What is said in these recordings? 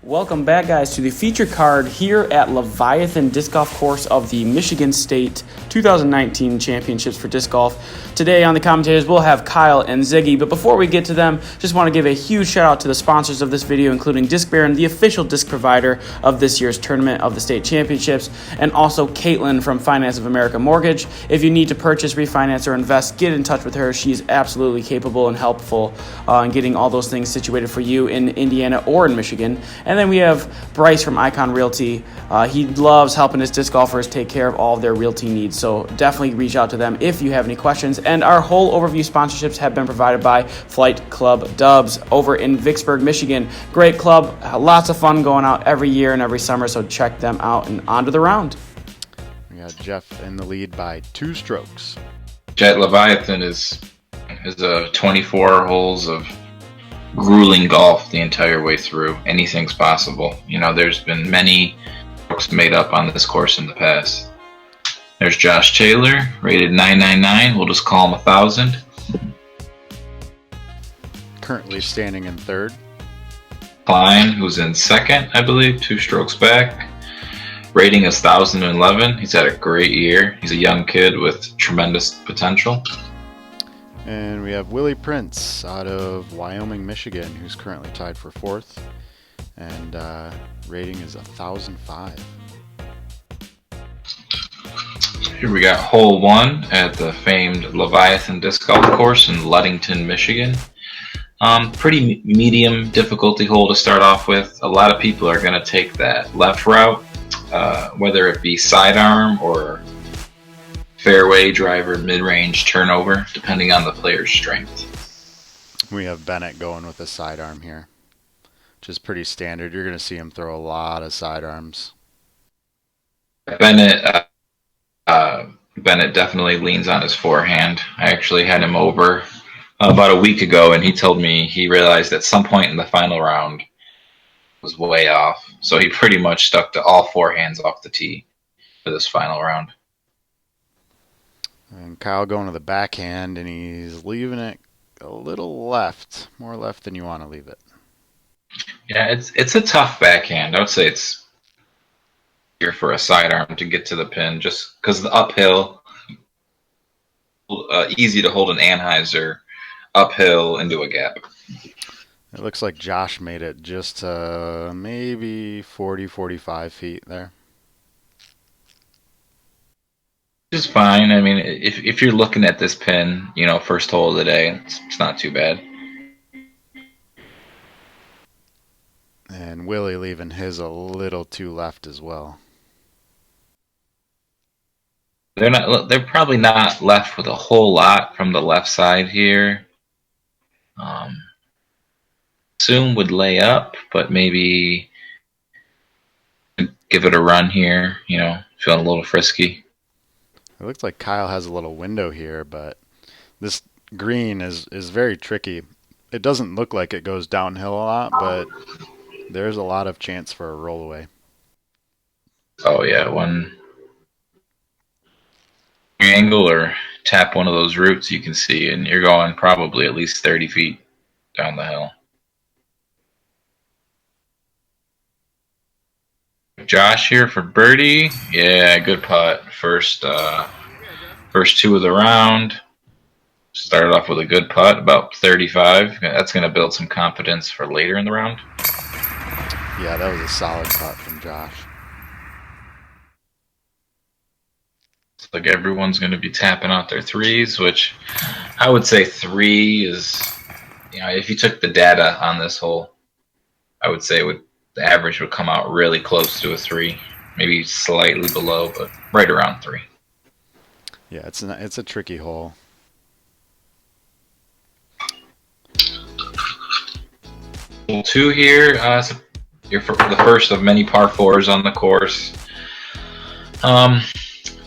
Welcome back, guys, to the feature card here at Leviathan Disc Golf Course of the Michigan State 2019 Championships for Disc Golf. Today on the commentators, we'll have Kyle and Ziggy, but before we get to them, just want to give a huge shout out to the sponsors of this video, including Disc Baron, the official disc provider of this year's tournament of the state championships, and also Caitlin from Finance of America Mortgage. If you need to purchase, refinance, or invest, get in touch with her. She's absolutely capable and helpful in getting all those things situated for you in Indiana or in Michigan. And then we have Bryce from Icon Realty. He loves helping his disc golfers take care of all of their realty needs, so definitely reach out to them if you have any questions. And our whole overview sponsorships have been provided by Flight Club Dubs over in Vicksburg, Michigan. Great club, lots of fun going out every year and every summer, so check them out. And on to the round. We got Geoff in the lead by 2 strokes. Jet Leviathan is 24 holes of grueling golf the entire way through. Anything's possible. You know, there's been many strokes made up on this course in the past. There's Josh Taylor, rated 999. We'll just call him 1,000. Currently standing in 3rd. Klein, who's in 2nd, I believe, 2 strokes back. Rating is 1,011. He's had a great year. He's a young kid with tremendous potential. And we have Willie Prince out of Wyoming, Michigan, who's currently tied for 4th. And rating is 1,005. Here we got hole 1 at the famed Leviathan Disc Golf Course in Ludington, Michigan. Pretty medium difficulty hole to start off with. A lot of people are going to take that left route, whether it be sidearm or fairway driver, mid-range turnover, depending on the player's strength. We have Bennett going with a sidearm here, which is pretty standard. You're going to see him throw a lot of sidearms. Bennett definitely leans on his forehand. I actually had him over about a week ago, and he told me he realized at some point in the final round was way off. So he pretty much stuck to all forehands off the tee for this final round. And Kyle going to the backhand, and he's leaving it a little left, more left than you want to leave it. Yeah, it's a tough backhand. I would say it's here for a sidearm to get to the pin, just because the uphill, easy to hold an Anheuser uphill into a gap. It looks like Josh made it just maybe 40, 45 feet there. Which is fine. I mean, if you're looking at this pin, you know, first hole of the day, it's not too bad. And Willie leaving his a little too left as well. They're probably not left with a whole lot from the left side here. Soon would lay up, but maybe give it a run here, you know, feeling a little frisky. It looks like Kyle has a little window here, but this green is very tricky. It doesn't look like it goes downhill a lot, but there's a lot of chance for a rollaway. Oh yeah, one angle or tap one of those roots you can see, and you're going probably at least 30 feet down the hill. Josh here for birdie. Yeah, good putt. First 2 of the round. Started off with a good putt, about 35. That's going to build some confidence for later in the round. Yeah, that was a solid putt from Josh. Looks like everyone's going to be tapping out their threes, which I would say 3 is, you know, if you took the data on this hole, I would say the average would come out really close to a 3, maybe slightly below, but right around 3. Yeah, it's a tricky hole. Hole 2 here. You're for the first of many par 4s on the course.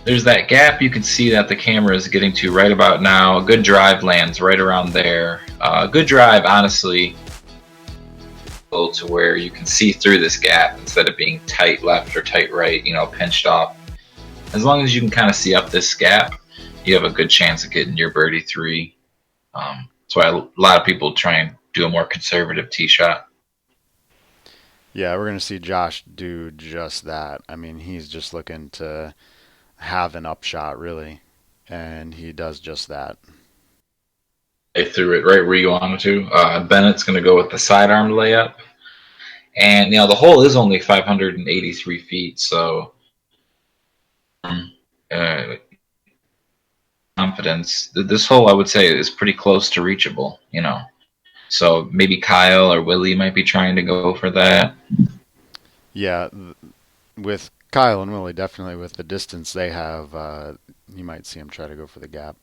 There's that gap you can see that the camera is getting to right about now. A good drive lands right around there. Good drive, honestly, to where you can see through this gap instead of being tight left or tight right, you know, pinched off. As long as you can kind of see up this gap, you have a good chance of getting your birdie 3. That's why a lot of people try and do a more conservative tee shot. Yeah, we're going to see Josh do just that. I mean, he's just looking to have an upshot, really, and he does just that. They threw it right where you wanted to. Bennett's going to go with the sidearm layup. And, the hole is only 583 feet, so uh, confidence. This hole, I would say, is pretty close to reachable. So maybe Kyle or Willie might be trying to go for that. Yeah, with Kyle and Willie, definitely with the distance they have, you might see him try to go for the gap.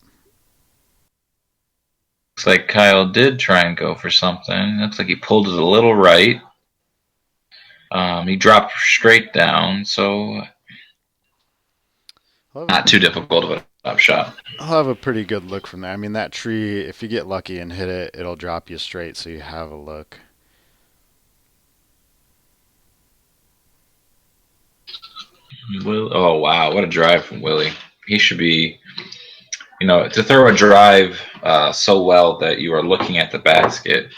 Looks like Kyle did try and go for something. Looks like he pulled it a little right. He dropped straight down, so not too difficult of an upshot. I'll have a pretty good look from there. I mean, that tree, if you get lucky and hit it, it'll drop you straight, so you have a look. Oh wow, what a drive from Willie! He should be, to throw a drive so well that you are looking at the basket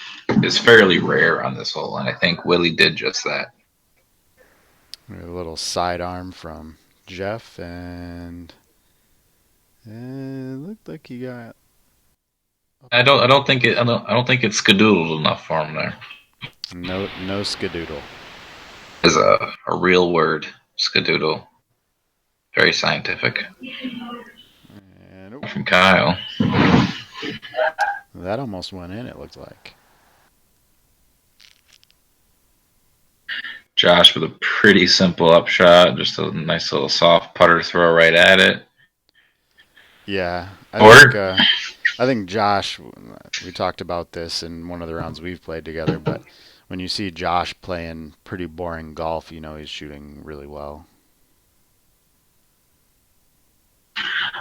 is fairly rare on this hole, and I think Willie did just that. A little sidearm from Geoff, and it looked like he got. I don't think it's skadoodled enough for him there. No skadoodle. Is a real word, skadoodle. Very scientific. And From Kyle. that almost went in, it looked like. Josh with a pretty simple upshot, just a nice little soft putter throw right at it. Yeah, Or I think Josh. We talked about this in one of the rounds we've played together, but when you see Josh playing pretty boring golf, you know he's shooting really well.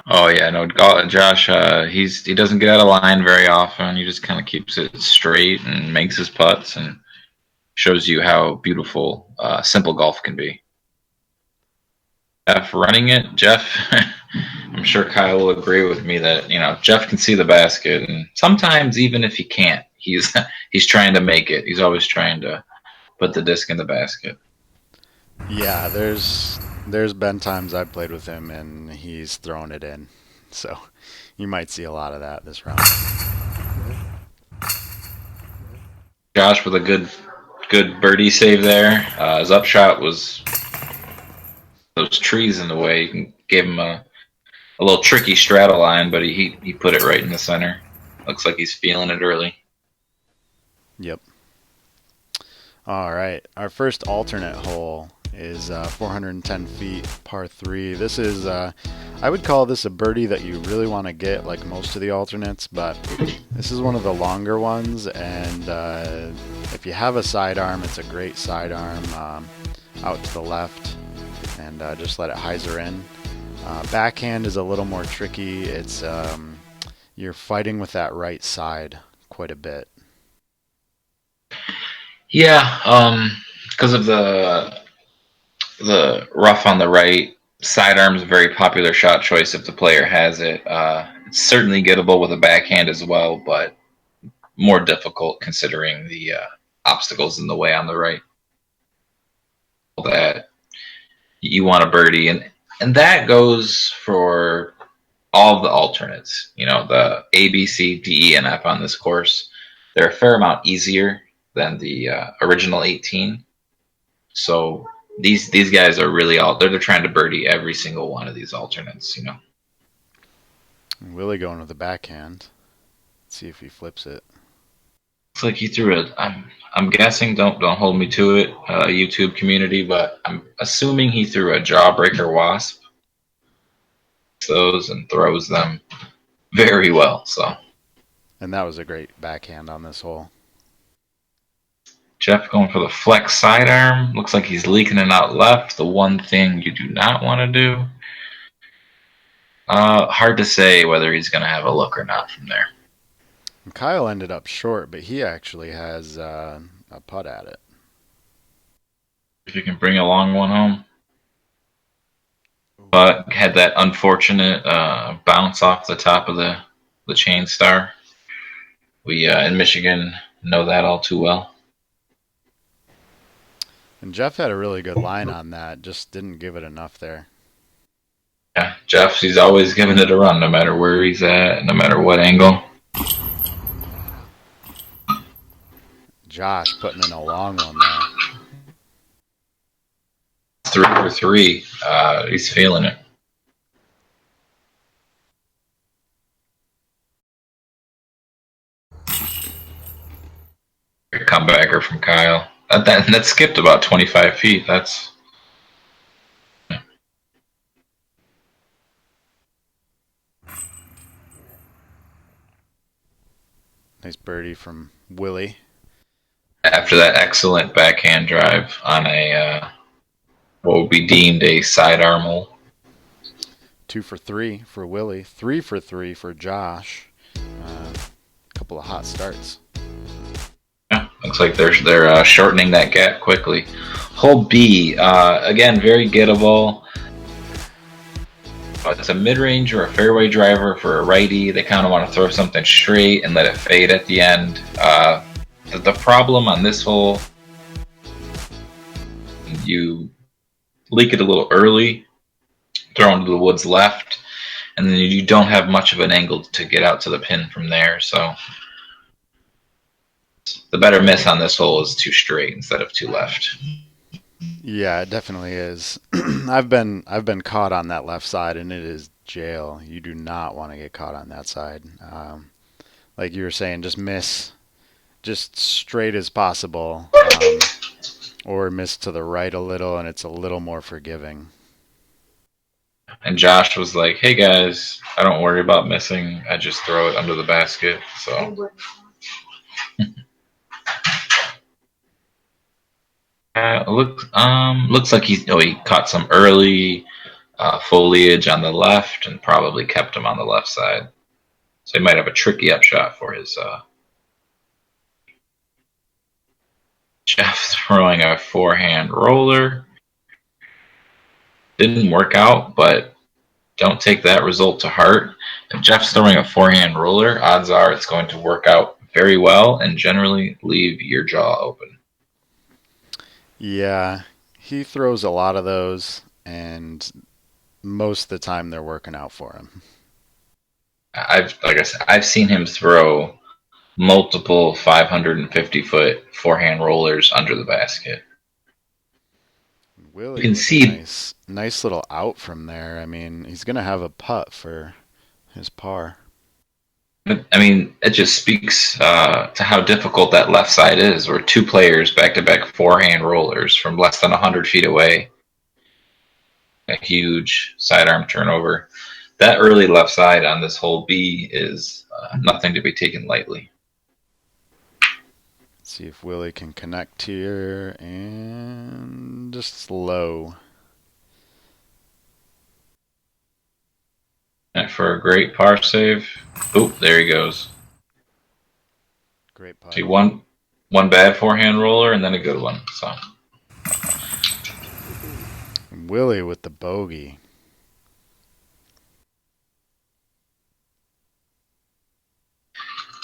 oh yeah, no, Josh. He doesn't get out of line very often. He just kind of keeps it straight and makes his putts and shows you how beautiful simple golf can be. Jeff running it, Jeff. I'm sure Kyle will agree with me that Jeff can see the basket, and sometimes even if he can't, he's he's trying to make it. He's always trying to put the disc in the basket. Yeah, there's been times I've played with him and he's thrown it in, so you might see a lot of that this round. Josh with a good birdie save there. His upshot was those trees in the way. You gave him a little tricky straddle line, but he put it right in the center. Looks like he's feeling it early. Yep. All right, our first alternate hole is 410 feet, par 3. This is, I would call this a birdie that you really want to get, like most of the alternates, but this is one of the longer ones, and if you have a sidearm, it's a great sidearm out to the left, and just let it hyzer in. Backhand is a little more tricky. It's you're fighting with that right side quite a bit. Yeah, because of the rough on the right, sidearm is a very popular shot choice if the player has it. It's certainly gettable with a backhand as well, but more difficult considering the obstacles in the way on the right. That you want a birdie, and that goes for all of the alternates. The A, B, C, D, E, and F on this course. They're a fair amount easier than the original 18. So these guys are really they're trying to birdie every single one of these alternates. Willie going with the backhand. Let's see if he flips it. Looks like he threw it. I'm guessing. Don't hold me to it, YouTube community, but I'm assuming he threw a jawbreaker wasp. Those and throws them very well. So. And that was a great backhand on this hole. Jeff going for the flex sidearm. Looks like he's leaking it out left. The one thing you do not want to do. Hard to say whether he's going to have a look or not from there. Kyle ended up short, but he actually has a putt at it. If you can bring a long one home. But had that unfortunate bounce off the top of the chain star. We in Michigan know that all too well. And Geoff had a really good line on that, just didn't give it enough there. Yeah, Geoff, he's always giving it a run, no matter where he's at, no matter what angle. Josh putting in a long one there. 3 for 3. He's feeling it. A comebacker from Kyle. That skipped about 25 feet. That's Nice birdie from Willie. after that excellent backhand drive on a what would be deemed a sidearm hole. 2 for 3 for Willie. 3 for 3 for Josh. A couple of hot starts. Yeah, looks like they're shortening that gap quickly. Hole B, again, very gettable. It's a mid-range or a fairway driver for a righty. They kind of want to throw something straight and let it fade at the end. The problem on this hole, you leak it a little early, throw into the woods left, and then you don't have much of an angle to get out to the pin from there. So the better miss on this hole is too straight instead of too left. Yeah, it definitely is. I've been caught on that left side, and it is jail. You do not want to get caught on that side. Like you were saying, just miss, just straight as possible, or miss to the right a little, and it's a little more forgiving. And Josh was like, "Hey guys, I don't worry about missing. I just throw it under the basket." So. Looks like he caught some early foliage on the left and probably kept him on the left side. So he might have a tricky upshot for his Geoff throwing a forehand roller. Didn't work out, but don't take that result to heart. If Geoff's throwing a forehand roller, odds are it's going to work out very well and generally leave your jaw open. Yeah, he throws a lot of those, and most of the time they're working out for him. Like I said, I've seen him throw multiple 550-foot forehand rollers under the basket. Willie You can with see, a nice little out from there. I mean, he's gonna have a putt for his par. I mean, it just speaks to how difficult that left side is. Where two players back-to-back forehand rollers from less than 100 feet away, a huge sidearm turnover. That early left side on this hole B is nothing to be taken lightly. Let's see if Willie can connect here, and just slow. And for a great par save, oop, there he goes. Great putt. See, one bad forehand roller and then a good one. So Willie with the bogey.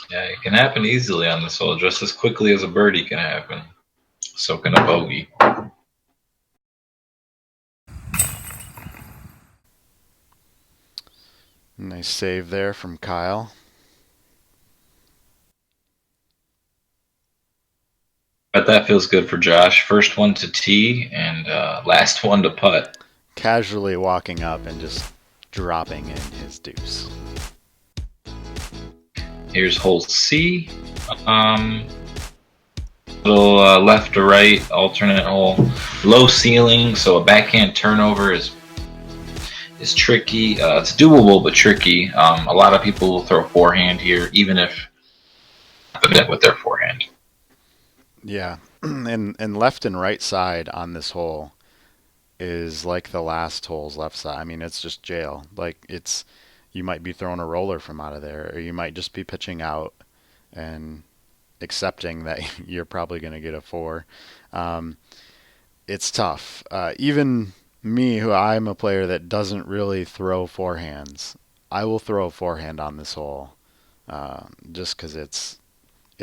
yeah, it can happen easily on this hole, just as quickly as a birdie can happen. So can a bogey. Nice save there from Kyle. But that feels good for Josh. First one to tee and last one to putt. Casually walking up and just dropping in his deuce. Here's hole C. Little left to right alternate hole. Low ceiling, so a backhand turnover is tricky. It's doable but tricky. A lot of people will throw forehand here, even if with their forehand. Yeah, and left and right side on this hole is like the last hole's left side. I mean, it's just jail. Like you might be throwing a roller from out of there, or you might just be pitching out and accepting that you're probably going to get a 4. It's tough. Even me, who I'm a player that doesn't really throw forehands, I will throw a forehand on this hole just because it's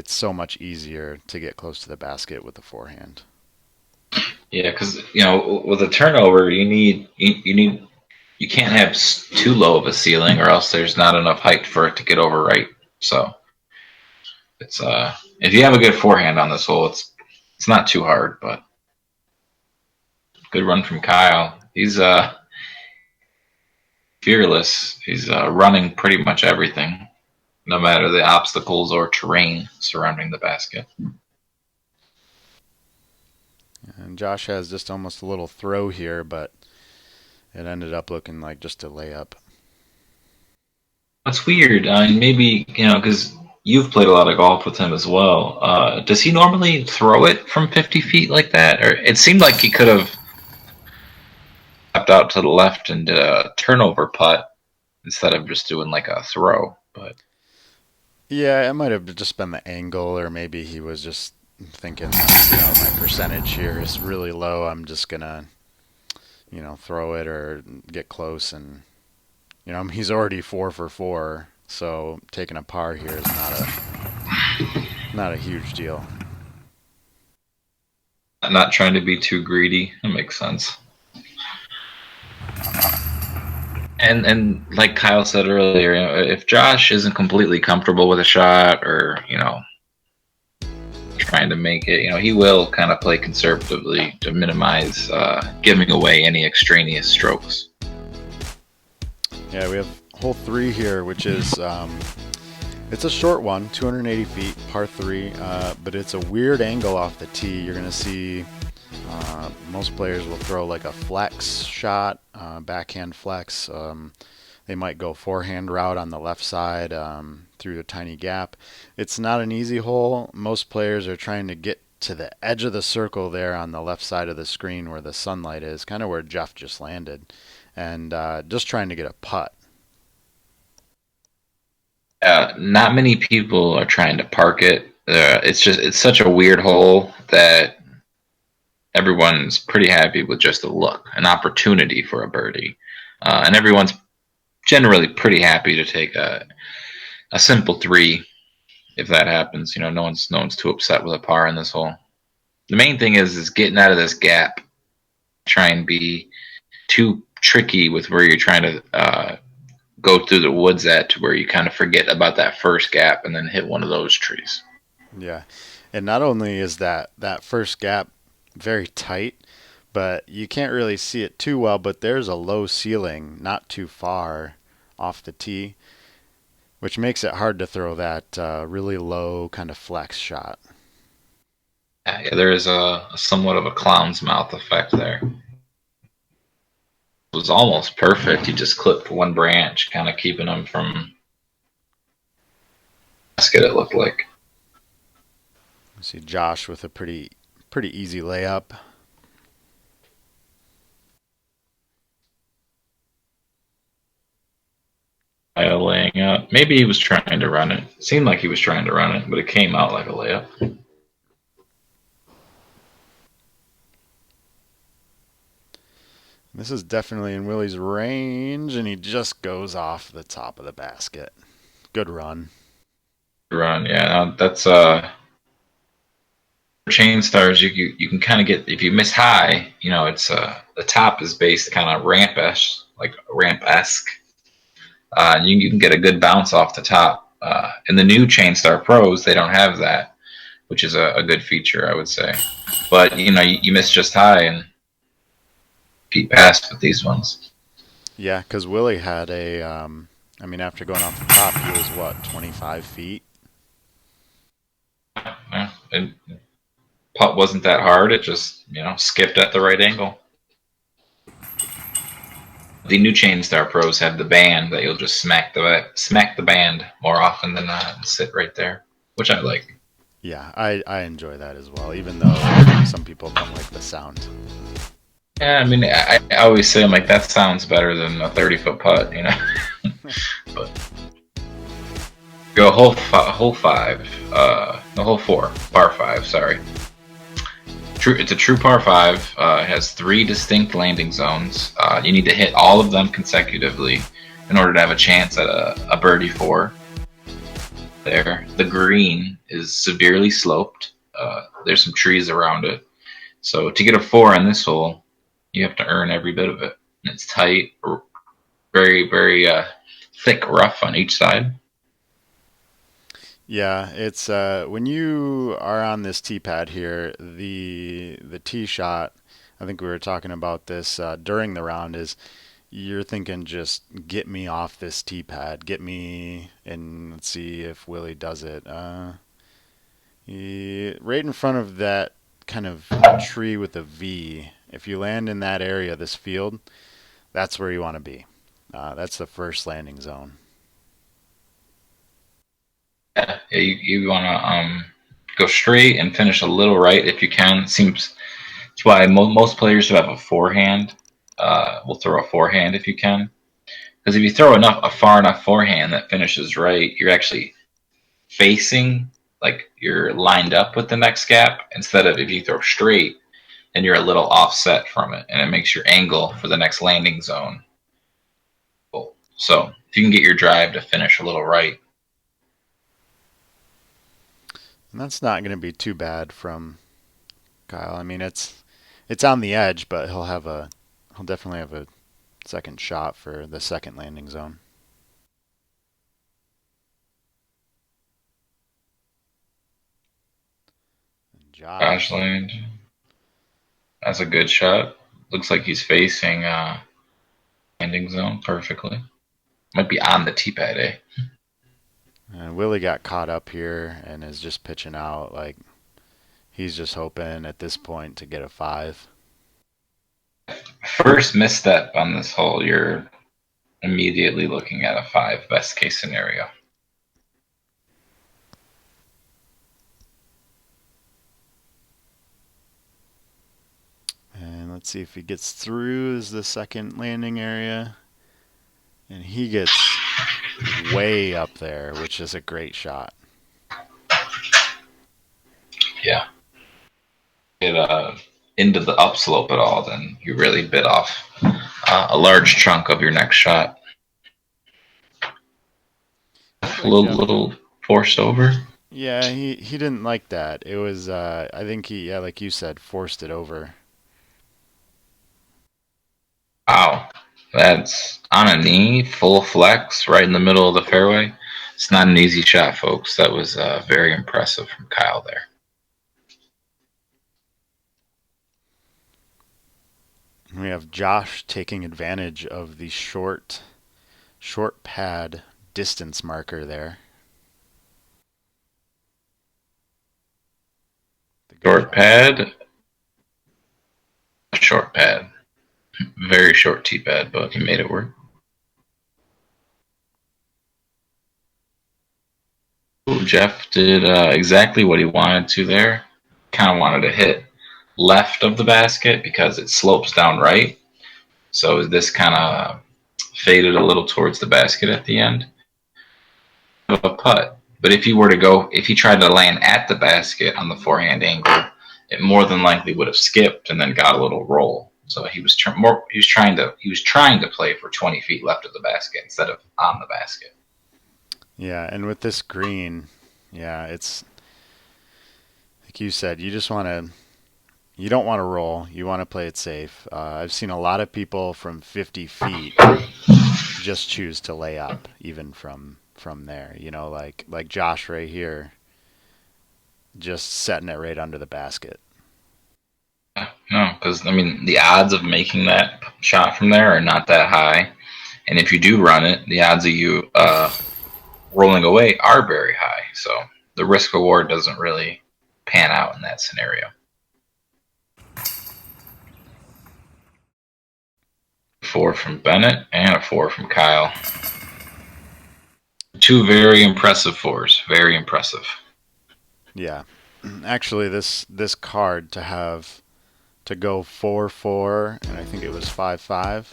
so much easier to get close to the basket with the forehand. Yeah, because with a turnover, you can't have too low of a ceiling, or else there's not enough height for it to get over right. So it's if you have a good forehand on this hole, it's not too hard, but good run from Kyle. He's fearless. He's running pretty much everything, no matter the obstacles or terrain surrounding the basket. And Josh has just almost a little throw here, but it ended up looking like just a layup. That's weird. Maybe, because you've played a lot of golf with him as well. Does he normally throw it from 50 feet like that? Or it seemed like he could have stepped out to the left and did a turnover putt instead of just doing like a throw. But yeah, it might have just been the angle, or maybe he was just thinking, my percentage here is really low. I'm just gonna, throw it or get close, and he's already 4 for 4, so taking a par here is not a huge deal. I'm not trying to be too greedy. That makes sense. And like Kyle said earlier, if Josh isn't completely comfortable with a shot, or trying to make it, he will kind of play conservatively to minimize giving away any extraneous strokes. Yeah, we have hole 3 here, which is it's a short one, 280 feet, par 3, but it's a weird angle off the tee. You're going to see most players will throw like a flex shot, backhand flex. They might go forehand route on the left side through a tiny gap. It's not an easy hole. Most players are trying to get to the edge of the circle there on the left side of the screen where the sunlight is, kind of where Geoff just landed, and just trying to get a putt. Not many people are trying to park it. It's such a weird hole that everyone's pretty happy with just a look, an opportunity for a birdie, and everyone's generally pretty happy to take a simple 3 if that happens. No one's too upset with a par in this hole. The main thing is getting out of this gap. Try and be too tricky with where you're trying to go through the woods at, to where you kind of forget about that first gap and then hit one of those trees. Yeah, and not only is that first gap very tight, but you can't really see it too well, but there's a low ceiling not too far off the tee, which makes it hard to throw that really low kind of flex shot. Yeah, there is a somewhat of a clown's mouth effect there. It was almost perfect. He just clipped one branch, kind of keeping him from basket, it looked like. See Josh with a pretty easy layup. Laying up. Maybe he was trying to run it. It seemed like he was trying to run it, but it came out like a layup. This is definitely in Willie's range, and he just goes off the top of the basket. Good run. Run, yeah. That's chain stars. You can kind of get, if you miss high, it's the top is based kind of ramp-esque, like ramp-esque. You can get a good bounce off the top. In the new Chain Star Pros, they don't have that, which is a good feature, I would say. But you miss just high and keep past with these ones. Yeah, because Willie had after going off the top, he was what, 25 feet? Yeah, and putt wasn't that hard. It just skipped at the right angle. The new Chain Star Pros have the band that you'll just smack the band more often than sit right there, which I like. Yeah, I enjoy that as well, even though some people don't like the sound. Yeah, I always say, I'm like, that sounds better than a 30-foot putt, But go hole 4, par 5. Sorry. It's a true par 5. It has 3 distinct landing zones. You need to hit all of them consecutively in order to have a chance at a birdie 4. There, the green is severely sloped. There's some trees around it. So to get a 4 on this hole, you have to earn every bit of it. And it's tight, very, very thick rough on each side. Yeah, it's when you are on this tee pad here, the tee shot. I think we were talking about this during the round. Is you're thinking just get me off this tee pad, get me, and let's see if Willie does it. Right in front of that kind of tree with a V. If you land in that area, this field, that's where you want to be. That's the first landing zone. Yeah, you want to go straight and finish a little right if you can. Seems that's why most players who have a forehand will throw a forehand if you can. Because if you throw a far enough forehand that finishes right, you're actually facing, like you're lined up with the next gap, instead of if you throw straight and you're a little offset from it, and it makes your angle for the next landing zone. So if you can get your drive to finish a little right. And that's not going to be too bad from Kyle. I mean, it's on the edge, but he'll definitely have a second shot for the second landing zone. Josh land. That's a good shot. Looks like he's facing landing zone perfectly. Might be on the tee pad, eh? And Willie got caught up here and is just pitching out. Like he's just hoping at this point to get a 5. First misstep on this hole, you're immediately looking at a 5, best case scenario. And let's see if he gets through is the second landing area. And he gets way up there, which is a great shot. Yeah. Get into the upslope at all, then you really bit off a large chunk of your next shot. A little forced over. Yeah, he didn't like that. It was I think he, like you said, forced it over. Wow. That's on a knee, full flex, right in the middle of the fairway. It's not an easy shot, folks. That was very impressive from Kyle there. We have Josh taking advantage of the short pad distance marker there. Short pad. Short pad. Very short tee pad, but he made it work. Ooh, Geoff did exactly what he wanted to there. Kind of wanted to hit left of the basket because it slopes down right. So this kind of faded a little towards the basket at the end of a putt. But if he tried to land at the basket on the forehand angle, it more than likely would have skipped and then got a little roll. So he was trying to play for 20 feet left of the basket instead of on the basket. Yeah, and with this green, yeah, it's like you said, you don't want to roll. You want to play it safe. I've seen a lot of people from 50 feet just choose to lay up, even from there. You know, like Josh right here, just setting it right under the basket. No, because I mean the odds of making that shot from there are not that high, and if you do run it, the odds of you rolling away are very high. So the risk reward doesn't really pan out in that scenario. 4 from Bennett and a 4 from Kyle. 2 very impressive 4s. Very impressive. Yeah, actually, this card to go 4-4, and I think it was 5-5.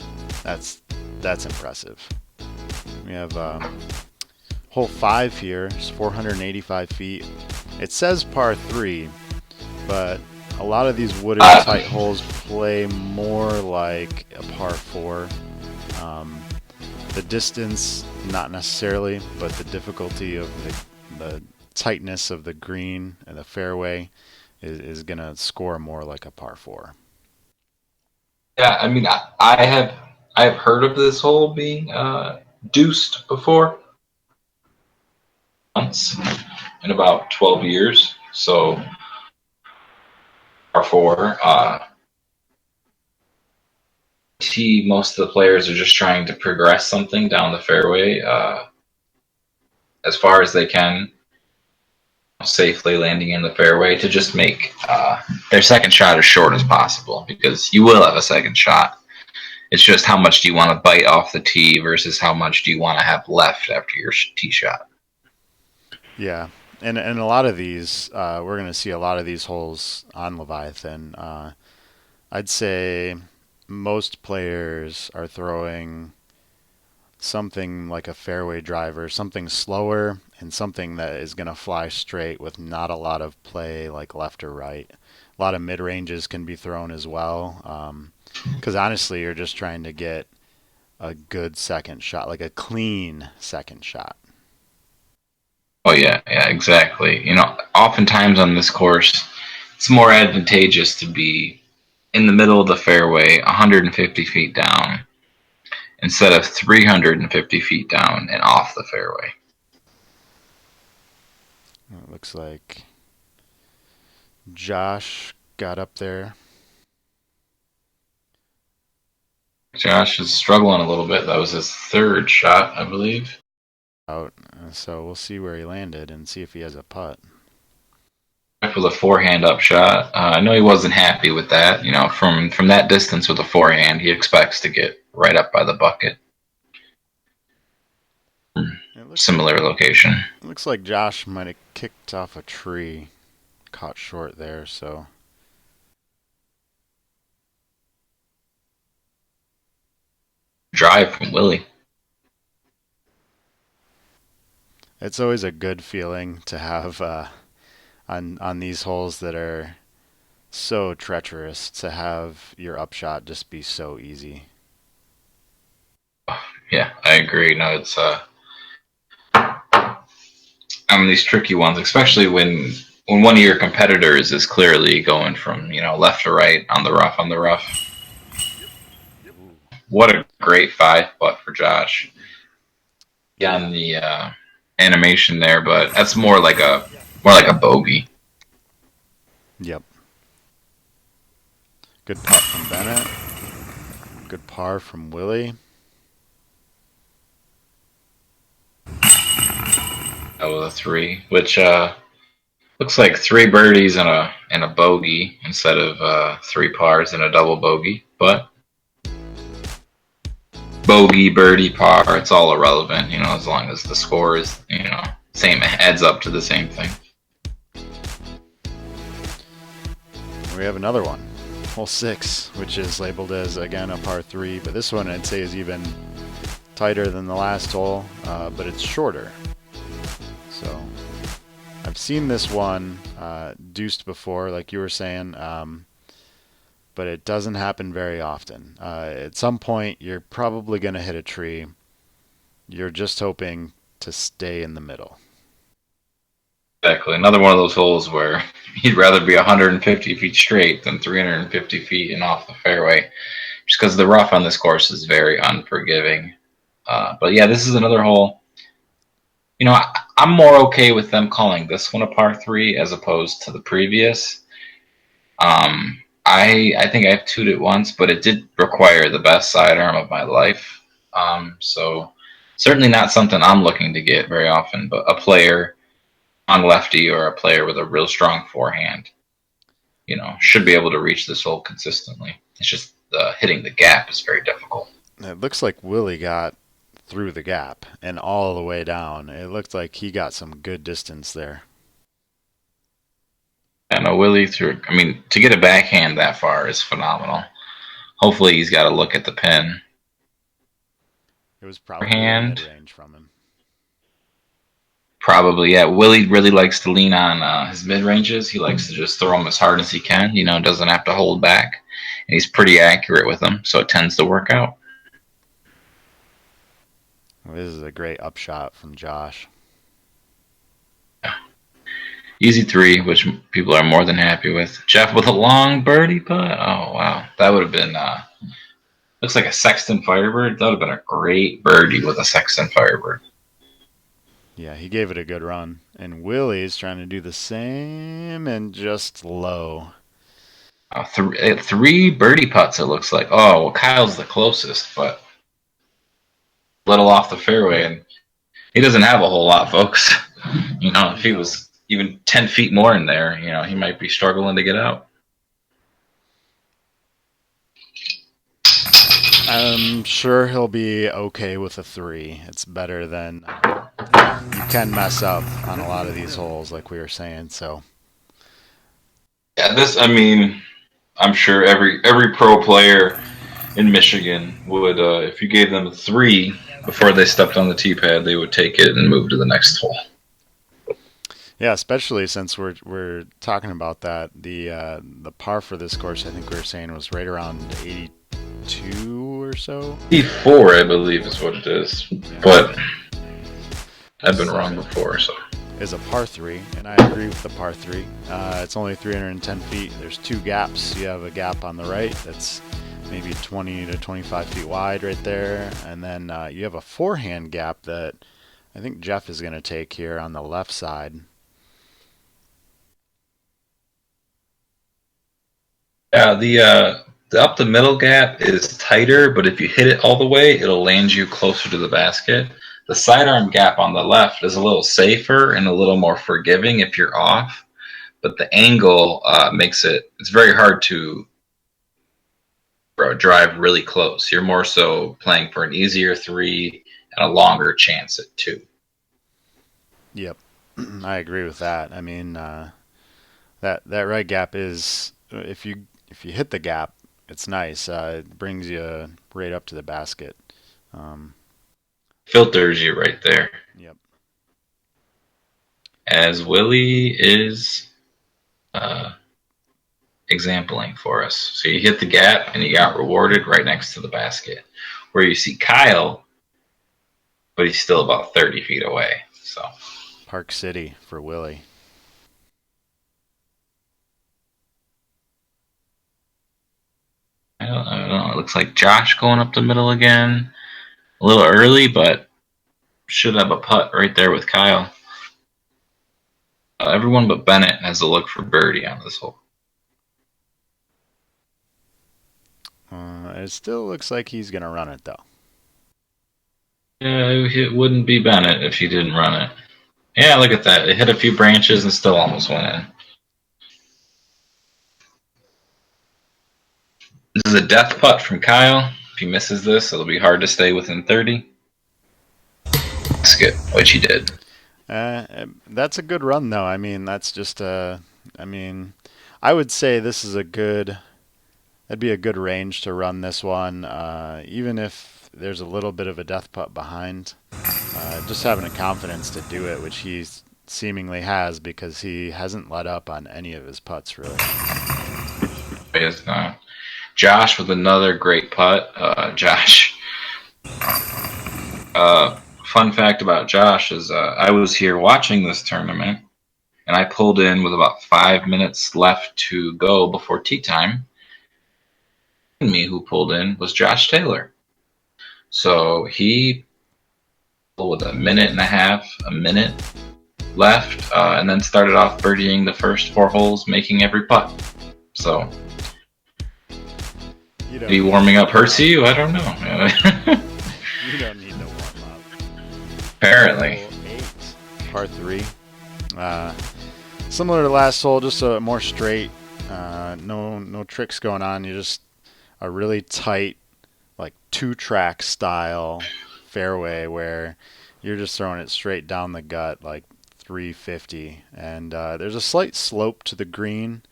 That's impressive. We have hole 5 here. It's 485 feet. It says par 3, but a lot of these wooded tight holes play more like a par 4. The distance, not necessarily, but the difficulty of the tightness of the green and the fairway is going to score more like a par 4. Yeah, I mean, I have heard of this hole being deuced before once in about 12 years. So par 4. Most of the players are just trying to progress something down the fairway as far as they can, safely landing in the fairway to just make their second shot as short as possible, because you will have a second shot. It's just how much do you want to bite off the tee versus how much do you want to have left after your tee shot. Yeah, and a lot of these, we're going to see a lot of these holes on Leviathan. I'd say most players are throwing something like a fairway driver, something slower, and something that is going to fly straight with not a lot of play like left or right. A lot of mid ranges can be thrown as well, because honestly, you're just trying to get a good second shot, like a clean second shot. Oh yeah, yeah, exactly. Oftentimes on this course, it's more advantageous to be in the middle of the fairway, 150 feet down, instead of 350 feet down and off the fairway. It looks like Josh got up there. Josh is struggling a little bit. That was his third shot, I believe. Out, so we'll see where he landed and see if he has a putt. With a forehand up shot. I know he wasn't happy with that. From that distance with a forehand, he expects to get right up by the bucket. Similar location. It looks like Josh might have kicked off a tree, caught short there, so. Drive from Willie. It's always a good feeling to have on these holes that are so treacherous, to have your upshot just be so easy. Yeah, I agree. No, it's these tricky ones, especially when one of your competitors is clearly going from left to right on the rough. What a great 5 putt for Josh. Yeah, on the animation there, but that's more like a bogey. Yep. Good putt from Bennett. Good par from Willie. That was a 3, which looks like 3 birdies and a bogey instead of 3 pars and a double bogey. But bogey, birdie, par, it's all irrelevant, as long as the score is, same, adds up to the same thing. We have another one, hole 6, which is labeled as, again, a par 3, but this one I'd say is even tighter than the last hole, but it's shorter. So I've seen this one deuced before, like you were saying, but it doesn't happen very often. At some point, you're probably going to hit a tree. You're just hoping to stay in the middle. Exactly. Another one of those holes where you'd rather be 150 feet straight than 350 feet and off the fairway, just because the rough on this course is very unforgiving. But yeah, this is another hole. I'm more okay with them calling this one a par 3 as opposed to the previous. I think I've twoed it once, but it did require the best sidearm of my life. So certainly not something I'm looking to get very often, but a player on lefty or a player with a real strong forehand, should be able to reach this hole consistently. It's just hitting the gap is very difficult. It looks like Willie got through the gap and all the way down. It looked like he got some good distance there. And Willie to get a backhand that far is phenomenal. Hopefully he's got to look at the pin. It was probably mid-range from him. Probably, yeah. Willie really likes to lean on his mid-ranges. He likes to just throw them as hard as he can, doesn't have to hold back. And he's pretty accurate with them, so it tends to work out. Well, this is a great upshot from Josh. Easy 3, which people are more than happy with. Geoff with a long birdie putt. Oh, wow. That would have been, looks like a Sexton Firebird. That would have been a great birdie with a Sexton Firebird. Yeah, he gave it a good run. And Willie's trying to do the same and just low. 3 birdie putts, it looks like. Oh, well, Kyle's the closest, but a little off the fairway. And he doesn't have a whole lot, folks. If he was even 10 feet more in there, he might be struggling to get out. I'm sure he'll be okay with a 3. It's better than you can mess up on a lot of these holes, like we were saying. So yeah, I'm sure every pro player in Michigan would, if you gave them a 3 before they stepped on the tee pad, they would take it and move to the next hole. yeah, especially since we're talking about that. The par for this course, I think we were saying, was right around 82 or so. 84, I believe, is what it is. Yeah. But I've been wrong before, so. Is a par 3, and I agree with the par 3. It's only 310 feet. There's 2 gaps. You have a gap on the right that's maybe 20 to 25 feet wide right there, and then you have a forehand gap that I think Geoff is going to take here on the left side. Yeah, the up the middle gap is tighter, but if you hit it all the way, it'll land you closer to the basket. The sidearm gap on the left is a little safer and a little more forgiving if you're off, but the angle makes it's very hard to drive really close. You're more so playing for an easier 3 and a longer chance at 2. Yep, I agree with that. I mean, that right gap is, if you hit the gap, it's nice. It brings you right up to the basket. Filters you right there. Yep. As Willie is exampling for us. So you hit the gap and you got rewarded right next to the basket. Where you see Kyle, but he's still about 30 feet away. So Park City for Willie. I don't know. It looks like Josh going up the middle again. A little early, but should have a putt right there with Kyle. Everyone but Bennett has a look for birdie on this hole. It still looks like he's going to run it, though. Yeah, it wouldn't be Bennett if he didn't run it. Yeah, look at that. It hit a few branches and still almost went in. This is a death putt from Kyle. If he misses this, it'll be hard to stay within 30. Skip, which he did. That's a good run, though. I mean, that's just I would say this is that'd be a good range to run this one, even if there's a little bit of a death putt behind. Just having the confidence to do it, which he seemingly has, because he hasn't let up on any of his putts, really. He has not. Josh with another great putt. Josh. Fun fact about Josh is I was here watching this tournament, and I pulled in with about 5 minutes left to go before tee time. Me who pulled in was Josh Taylor. So he with a minute left, and then started off birdieing the first 4 holes, making every putt. So maybe warming up hurts you? I don't know. You don't need to warm up. Apparently. Hole 8, par 3. Similar to last hole, just a more straight. No tricks going on. You just a really tight, like 2-track style fairway where you're just throwing it straight down the gut, like 350. And there's a slight slope to the green.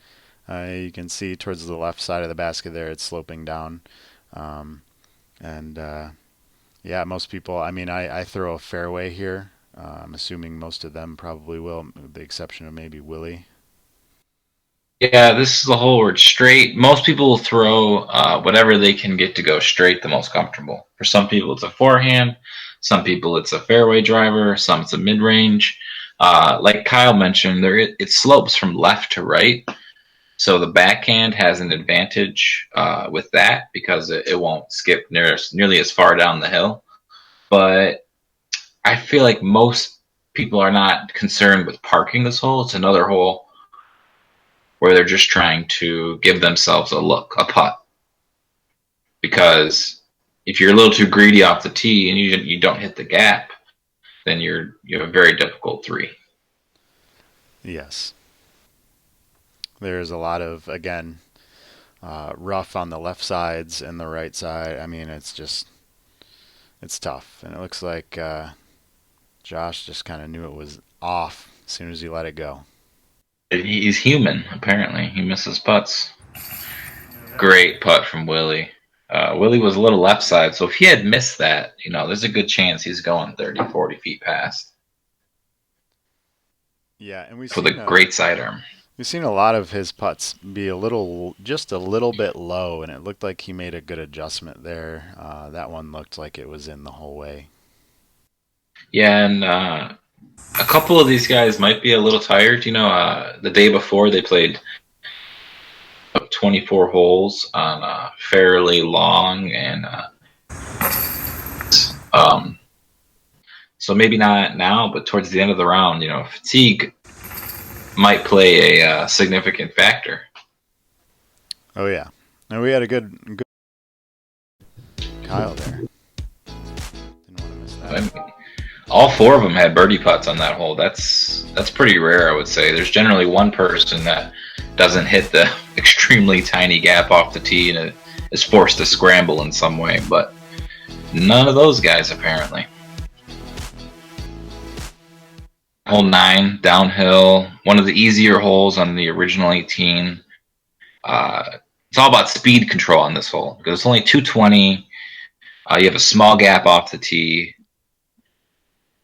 You can see towards the left side of the basket there, it's sloping down. Yeah, most people, I throw a fairway here. I'm assuming most of them probably will, with the exception of maybe Willie. Yeah, this is the hole where it's straight. Most people will throw whatever they can get to go straight, the most comfortable. For some people, it's a forehand. Some people, it's a fairway driver. Some, it's a mid-range. Like Kyle mentioned, it slopes from left to right. So the backhand has an advantage with that because it won't skip nearly as far down the hill. But I feel like most people are not concerned with parking this hole. It's another hole where they're just trying to give themselves a putt. Because if you're a little too greedy off the tee and you don't hit the gap, then you have a very difficult 3. Yes. There's a lot of, again, rough on the left sides and the right side. I mean, it's tough. And it looks like Josh just kind of knew it was off as soon as he let it go. He's human, apparently. He misses putts. Great putt from Willie. Willie was a little left side, so if he had missed that, there's a good chance he's going 30, 40 feet past. Yeah, and with a great sidearm. We've seen a lot of his putts be just a little bit low, and it looked like he made a good adjustment there. That one looked like it was in the whole way. Yeah, and a couple of these guys might be a little tired. The day before they played 24 holes on a fairly long and so maybe not now, but towards the end of the round, fatigue might play a significant factor. Oh yeah, and we had a good Kyle there. Didn't want to miss that. I mean, all 4 of them had birdie putts on that hole. That's pretty rare, I would say. There's generally one person that doesn't hit the extremely tiny gap off the tee and is forced to scramble in some way, but none of those guys apparently. Hole 9, downhill, one of the easier holes on the original 18. It's all about speed control on this hole because it's only 220. You have a small gap off the tee.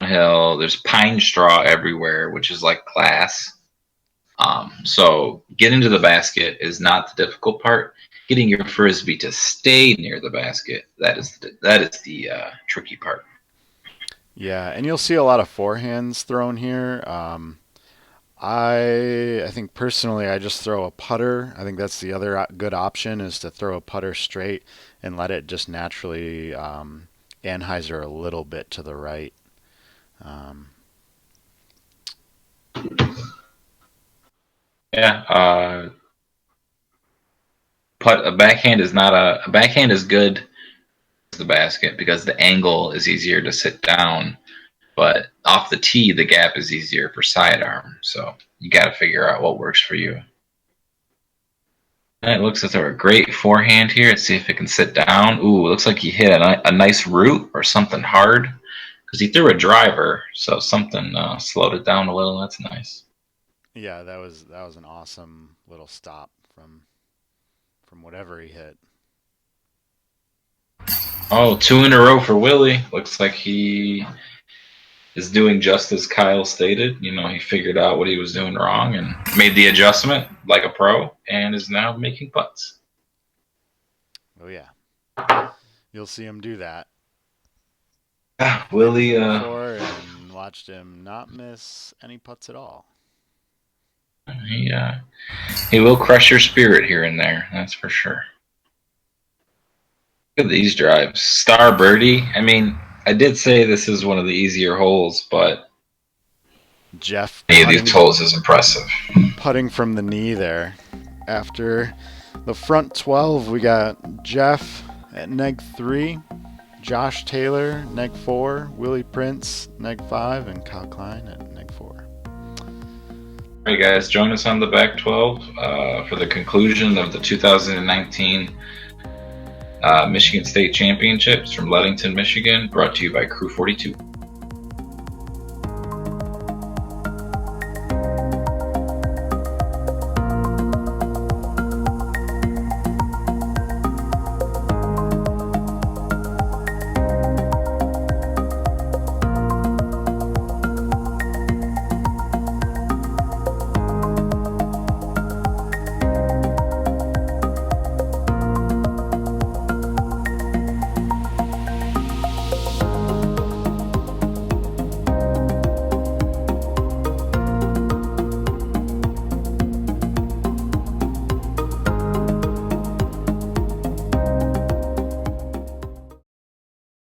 Hill, there's pine straw everywhere, which is like class. So getting to the basket is not the difficult part. Getting your frisbee to stay near the basket, that is the tricky part. Yeah, and you'll see a lot of forehands thrown here. I think personally I just throw a putter. I think that's the other good option is to throw a putter straight and let it just naturally anhyzer a little bit to the right. A backhand is good as the basket because the angle is easier to sit down, but off the tee the gap is easier for sidearm. So you got to figure out what works for you. And it looks like they're a great forehand here. Let's see if it can sit down. Ooh, it looks like he hit a nice root or something hard because he threw a driver, so something slowed it down a little. That's nice. Yeah, that was an awesome little stop from whatever he hit. Oh, 2 in a row for Willie. Looks like he is doing just as Kyle stated. He figured out what he was doing wrong and made the adjustment like a pro and is now making putts. Oh yeah. You'll see him do that. Willie before and watched him not miss any putts at all. He will crush your spirit here and there, that's for sure. Look at these drives. Star birdie. I mean, I did say this is one of the easier holes, but Geoff any of these holes is impressive. Putting from the knee there. After the front 12, we got Geoff at neg 3, Josh Taylor, neg 4, Willie Prince, neg 5, and Kyle Klein at neg 4. All right, guys, join us on the back 12 for the conclusion of the 2019 Michigan State Championships from Leadington, Michigan, brought to you by Crew 42.